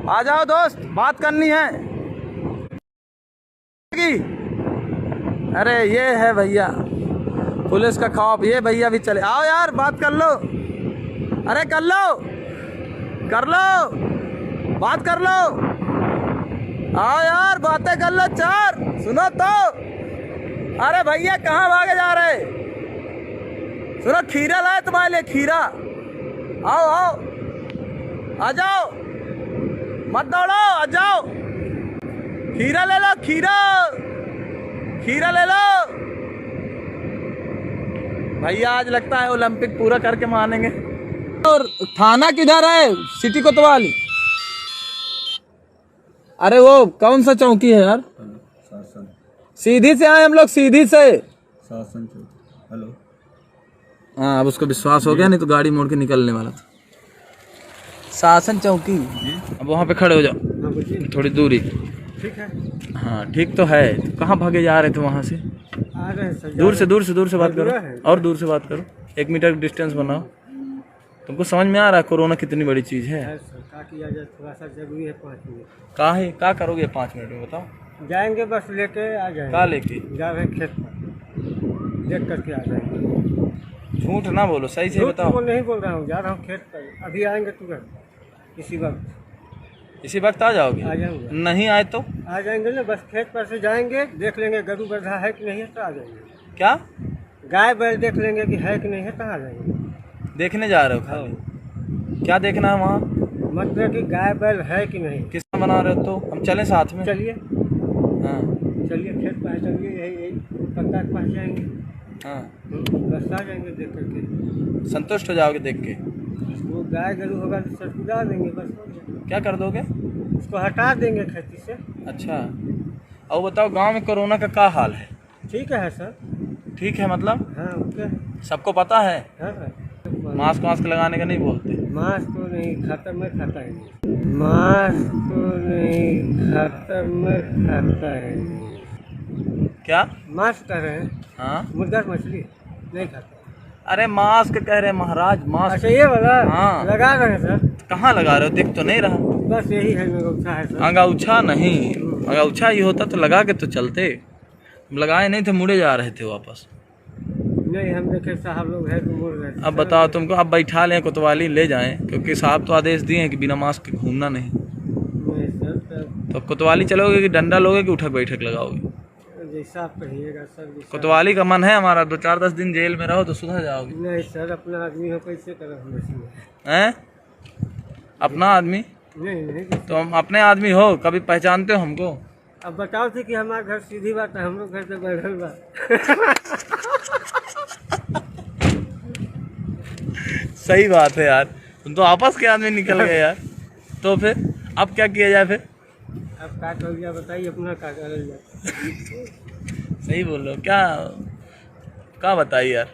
आ जाओ दोस्त, बात करनी है। अरे ये है भैया पुलिस का खौफ, ये भैया भी चले। आओ यार बात कर लो, अरे कर लो, कर लो, बात कर लो। आओ यार बातें कर लो चार, सुनो तो। अरे भैया कहाँ भागे जा रहे? सुनो खीरा लाए तुम्हारे लिए, खीरा। आओ आओ, आ जाओ, मत दौड़ो, आ जाओ। खीरा ले लो, खीरा, खीरा ले लो। भैया आज लगता है ओलंपिक पूरा करके मानेंगे। और थाना किधर है? सिटी कोतवाली। अरे वो कौन सा चौकी है यार? शासन। सीधी से आए हम लोग, सीधी से। शासन चौकी। हेलो। हाँ अब उसको विश्वास हो गया, नहीं तो गाड़ी मोड़ के निकलने वाला था। शासन चौकी। अब वहाँ पे खड़े हो जाओ, थोड़ी दूरी। ठीक है। हाँ ठीक तो है। तो कहाँ भागे जा रहे थे वहाँ से? आ रहे हैं। दूर से बात करो, और दूर से बात करो। 1 मीटर डिस्टेंस बनाओ। तुमको समझ में आ रहा है कोरोना कितनी बड़ी चीज है? क्या किया जाए, थोड़ा सा जरूरी है 5 मिनट। क्या करोगे 5 मिनट में बताओ? जाएंगे बस लेके आ जाएंगे। क्या लेके जा रहे हैं खेत पर, देख करके आ जाएंगे। झूठ ना बोलो, सही से बताओ। नहीं बोल रहा हूँ, जा रहा हूँ खेत पर, अभी आएंगे तुरंत, इसी वक्त आ जाओगे? आ जाएंगे। नहीं आए तो आ जाएंगे ना, बस खेत पर से जाएंगे, देख लेंगे गरू बंधा है कि नहीं है तो आ जाएंगे। क्या गाय बैल देख लेंगे कि है कि नहीं है तो आ जाएंगे। देखने जा रहे हो खाली? क्या देखना है वहाँ? मतलब कि गाय बैल है कि नहीं। किसका बना रहे हो? तो हम चलें साथ में? चलिए। हाँ चलिए खेत पर चलिए, यही पक्का पहुँच जाएंगे। हाँ बस आ जाएंगे देख करके। संतुष्ट हो जाओगे देख के? वो गाय गरू होगा तो सटकुरा देंगे, बस हो गया। क्या कर दोगे? उसको हटा देंगे खेती से। अच्छा और बताओ गांव में कोरोना का क्या हाल है? ठीक है सर। ठीक है मतलब? हाँ ओके। सबको पता है? हाँ मास्क लगाने का नहीं बोलते? मास्क तो नहीं खाता, मैं खाता है नहीं। मास्क तो नहीं खाता, मैं खाता है नहीं। क्या मास्क कह रहे हैं? हाँ मुर्गा मछली नहीं खाता। अरे मास्क कह रहे महाराज, मास्क। अच्छा ये वाला? हाँ लगा रहे हैं सर। कहाँ लगा रहे हो? दिख तो नहीं रहा। बस यही है मेरा उत्साह है सर। अंगाउछा नहीं, अंगाउछा ये होता तो लगा के तो चलते। लगाए नहीं थे, मुड़े जा रहे थे वापस। नहीं हम देखे साहब लोग है तो मुड़ रहे थे। अब बताओ तुमको, अब बैठा लें कोतवाली ले जाएं, क्योंकि साहब तो आदेश दिए हैं कि बिना मास्क के घूमना नहीं। नहीं सर, तो कोतवाली चलोगे कि डंडा लोगे कि उठक बैठक लगाओगे? जैसा आप कहिएगा सर। कोतवाली का मन है हमारा, 2-4-10 दिन जेल में रहो तो सुधर जाओगे। नहीं सर, अपना आदमी हो, कैसे करो हम? हैं? अपना आदमी? नहीं तो हम अपने आदमी हो, कभी पहचानते हो हमको? अब बताओ थे कि हमारा घर सीधी बात है, हम लोग घर से बैठल बा। सही बात है यार, तुम तो आपस के आदमी निकल गए यार। तो फिर अब क्या किया जाए फिर? अब क्या कर लिया बताइए, अपना क्या कर लिया। सही बोल रहे हो। क्या बताइए यार?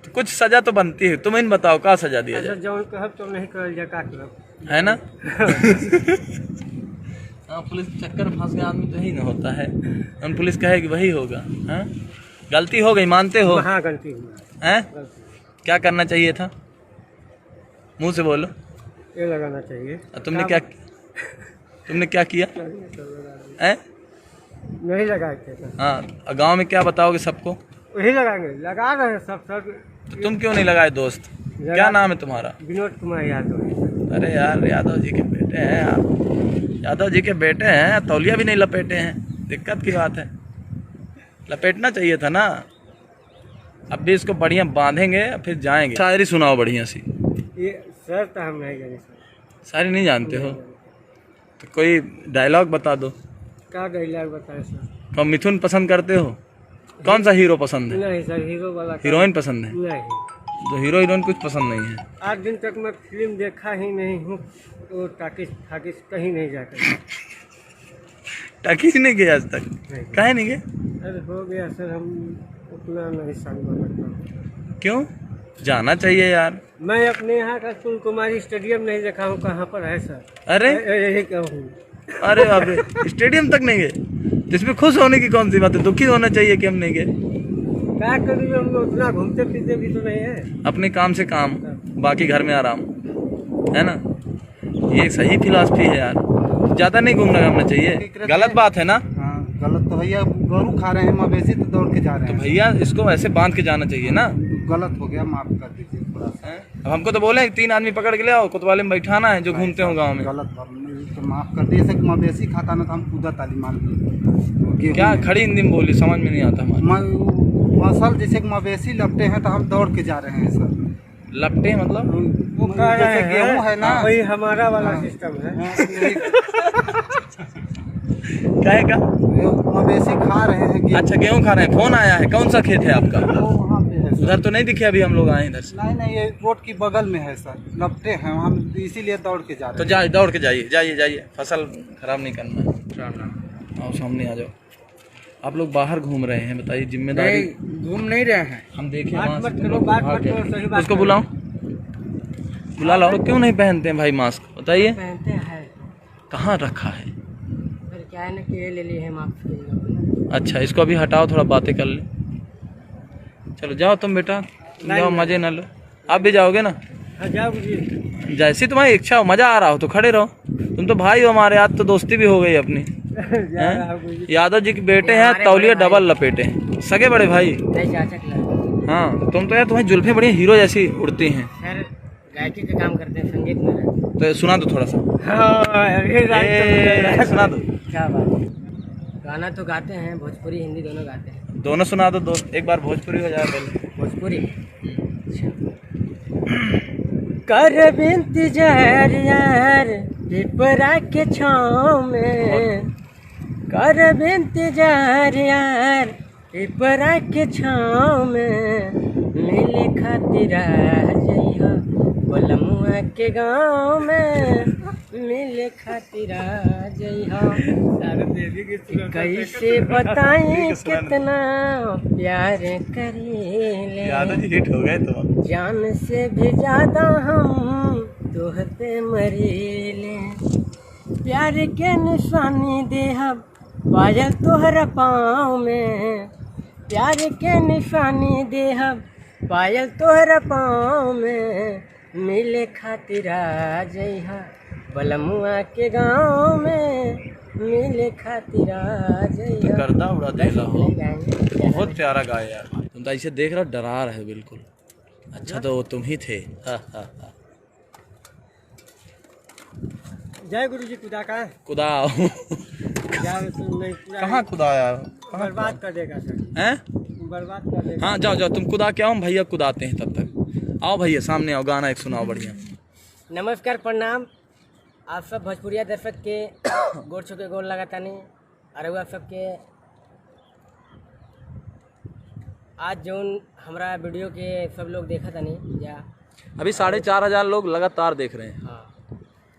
तो कुछ सजा तो बनती है, तुम इन बताओ क्या सजा दिया जाए? जौन कहब तो नहीं कर लिया, का करब, है ना? हाँ पुलिस चक्कर फंस गया आदमी तो ही ना होता है। हम पुलिस कहे कि वही होगा। हाँ गलती हो गई, मानते हो? हाँ गलती हुई हैं? क्या करना चाहिए था? मुंह से बोलो। ये लगाना चाहिए। तुमने क्या किया? हैं? नहीं लगाए थे। हाँ गांव में क्या बताओगे सबको? वही लगाएंगे, लगा रहे हैं सब सर। तो तुम क्यों नहीं लगाए दोस्त? क्या नाम है तुम्हारा? विनोद कुमार यादव। अरे यार यादव जी के बेटे हैं आप, यादव जी के बेटे हैं, तौलिया भी नहीं लपेटे हैं, दिक्कत की बात है। लपेटना चाहिए था ना। अब भी इसको बढ़िया बांधेंगे फिर जाएंगे। शायरी सुनाओ बढ़िया सी। ये सर तो हम नहीं जाने सर। शायरी नहीं जानते हो तो कोई डायलॉग बता दो। क्या डायलॉग बताए सर? कौन मिथुन पसंद करते हो? कौन सा हीरो पसंद है? नहीं सर, हीरो वाला। हीरोइन पसंद है? नहीं, तो हीरो हीरोइन कुछ पसंद नहीं है? 8 दिन तक मैं फिल्म देखा ही नहीं हूँ, तो टाकिस कहीं नहीं जाकर। टाकिस नहीं गए आज तक? काहे नहीं गए? अरे हो गया सर, हम उतना नहीं समझ। क्यों? जाना चाहिए यार। मैं अपने यहाँ का फुल कुमारी स्टेडियम नहीं देखा हूँ, कहाँ पर है सर? अरे यही कहूँ। अरे अबे स्टेडियम तक नहीं गए? इसमें खुश होने की कौन सी बात है? दुखी होना चाहिए कि हम नहीं गए। क्या करें, हम लोग उतना घूमते फिरते भी तो नहीं है। अपने काम से काम, बाकी घर में आराम, है ना? ये सही फिलॉसफी है यार, ज़्यादा नहीं घूमना घामना चाहिए, गलत बात है ना। हाँ गलत तो भैया, गोरू खा रहे हैं मवेशी तो दौड़ के जा रहे तो हैं। भैया इसको ऐसे बांध के जाना चाहिए ना। गलत हो गया, माफ कर दीजिए थोड़ा सा। अब हमको तो बोले 3 आदमी पकड़ के ले आओ, कोतवाली में बैठाना है जो घूमते हो गाँव में। गलत तो माफ कर दिए, जैसे मवेशी खाता ना तो हम कूदा ताली मान लिए। क्या खड़ी हिंदी में बोली, समझ में नहीं आता हमारे। फसल जैसे कि मवेशी लपटे हैं तो हम दौड़ के जा रहे हैं सर। लपटे मतलब वो खा रहे जैसे गेहूं है ना, वही हमारा वाला सिस्टम है। क्या है का? मवेशी खा रहे हैं गेहूं। अच्छा गेहूँ खा रहे हैं। फोन आया है, कौन सा खेत है आपका? वो वहाँ पे है सर। उधर तो नहीं दिखे, अभी हम लोग आए इधर से। नहीं नहीं, ये रोड की बगल में है सर, लपटे हैं हम इसीलिए दौड़ के जा तो रहे हैं। दौड़ के जाइए जाइए जाइए, फसल खराब नहीं करना है। आओ सामने आ जाओ। आप लोग बाहर घूम रहे हैं, बताइए जिम्मेदारी। घूम नहीं रहे हैं। हम देखे बात वहाँ मत से करो, लोग बात भाग मत करो, गए। सही बात उसको करो। बुलाओ, बुला लो। क्यों नहीं पहनते हैं भाई मास्क, बताइए। पहनते हैं कहाँ रखा है? फिर क्या है ना कि ये ले लिए हैं माफ कीजिएगा। अच्छा इसको अभी हटाओ, थोड़ा बातें कर ले। चलो जाओ तुम बेटा, तुम जाओ, मजे न लो। आप भी जाओगे ना? हाँ जाओ जी। जैसी तुम्हारी इच्छा हो, मजा आ रहा हो तो खड़े रहो। तुम तो भाई हो हमारे, आज तो दोस्ती भी हो गई अपनी। हैं? यादव जी के बेटे हैं, तौलिया डबल लपेटे हैं, सगे बड़े भाई। नहीं चाचा के लड़के। हाँ तुम तो यार, तुम्हारी जुल्फे बड़ी हीरो जैसी उड़ती हैं। सर गायकी का काम करते हैं, संगीत में रहते हैं। तो सुना दो थोड़ा सा। हाँ ये सुना दो, क्या बात है। गाना तो गाते हैं, भोजपुरी हिंदी दोनों गाते हैं। दोनों सुना दो दोस्त। एक बार भोजपुरी हो जाए पहले। भोजपुरी कर बिनती जहर यार पिपरा के छाँव में, कर बिनती जहर यार पिपरा के छाँव में, मिले खातिर जइहा बलमुआ के गाँव में, मिले खातिर जइहा। कैसे बताएं कितना प्यार करीले, हिट हो गए तो। जान से भी ज्यादा हम तोहते मरीले, प्यार के निशानी देहब पायल तोहरा पाँव में, प्यार के निशानी देहब पायल तोहरा पाँव में, मिले खातिर आ जइहा बलमुआ के गाँव में, मिले खातिर आ जइहा। गर्दा उड़ा देला हो। गाएंगे। बहुत प्यारा गाया यार। तुम तो ऐसे देख रहा हो, डरा रहे हो बिल्कुल। अच्छा तो वो तुम ही थे। जय गुरु जी खुदा का खुदाओ। यार तुम नहीं पूरा कहाँ खुदा यार? बर्बाद कर देगा सर, हैं? बर्बाद कर देगा। हाँ जाओ जाओ, तुम खुदा के आओ, हम भैया कुदाते हैं तब तक। आओ भैया सामने आओ, गाना एक सुनाओ बढ़िया। नमस्कार प्रणाम आप सब भोजपुरिया दर्शक के गोर छू के गोर लगाता नहीं। और आप सबके आज जौन हमारा वीडियो के सब लोग देखा था नहीं या अभी 4,500 लोग लगातार देख रहे हैं। हाँ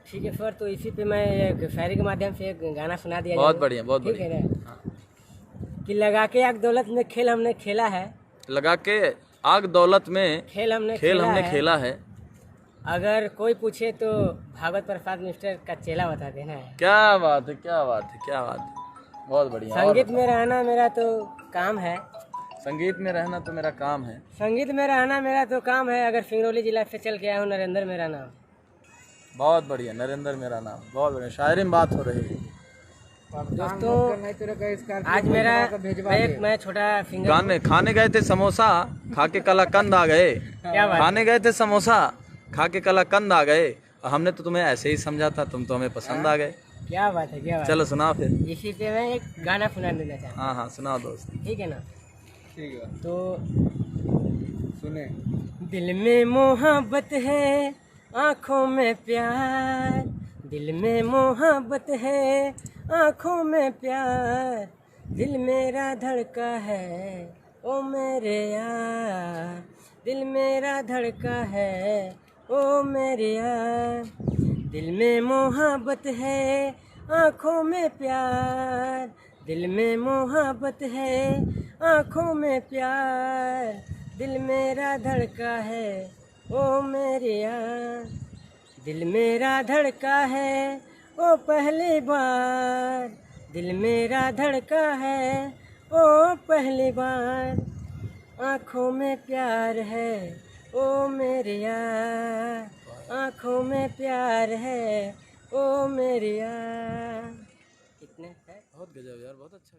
ठीक है सर, तो इसी पे मैं एक शायरी के माध्यम से एक गाना सुना दिया बहुत जाए। बढ़िया, बहुत ठीक है बढ़िया। ना? कि लगा के आग दौलत में खेल हमने खेला है, लगा के आग दौलत में खेल हमने खेला है। अगर कोई पूछे तो भागवत प्रसाद मिस्टर का चेला बता देना है। क्या बात है, क्या बात है, क्या बात है। बहुत बढ़िया। और संगीत में रहना मेरा तो काम है, संगीत में रहना तो मेरा काम है। संगीत में रहना मेरा तो काम है। अगर सिंगरौली जिला से चल के आया हूँ, नरेंद्र मेरा नाम। बहुत बढ़िया, नरेंद्र मेरा नाम। बहुत बढ़िया, शायरी में बात हो रही है। दोस्तों आज मेरा मैं छोटा सिंगर गाने खाने गए थे समोसा, खा के कलाकंद आ गए। क्या बात खाने गए थे समोसा, खा के कलाकंद आ गए। और हमने तो तुम्हें ऐसे ही समझा था, तुम तो हमें पसंद आ गए। क्या बात है, क्या बात चलो सुनाओ फिर। है। इसी पे मैं एक गाना सुना देना चाहता हूँ। हाँ हाँ सुनाओ दोस्त। ठीक है ना? ठीक है तो सुने। दिल में मोहब्बत है, आँखों में प्यार, दिल में मोहब्बत है, आँखों में प्यार, दिल मेरा धड़का है ओ मेरे यार, दिल मेरा धड़का है ओ मेरे यार, दिल में मोहब्बत है, आँखों में प्यार, दिल में मोहब्बत है, आँखों में प्यार, दिल मेरा धड़का है ओ मेरे यार, दिल मेरा धड़का है ओ पहली बार, दिल मेरा धड़का है ओ पहली बार, आँखों में प्यार है ओ मेरे यार, आँखों में प्यार है ओ मेरिया। कितने है? बहुत गजब यार, बहुत अच्छा।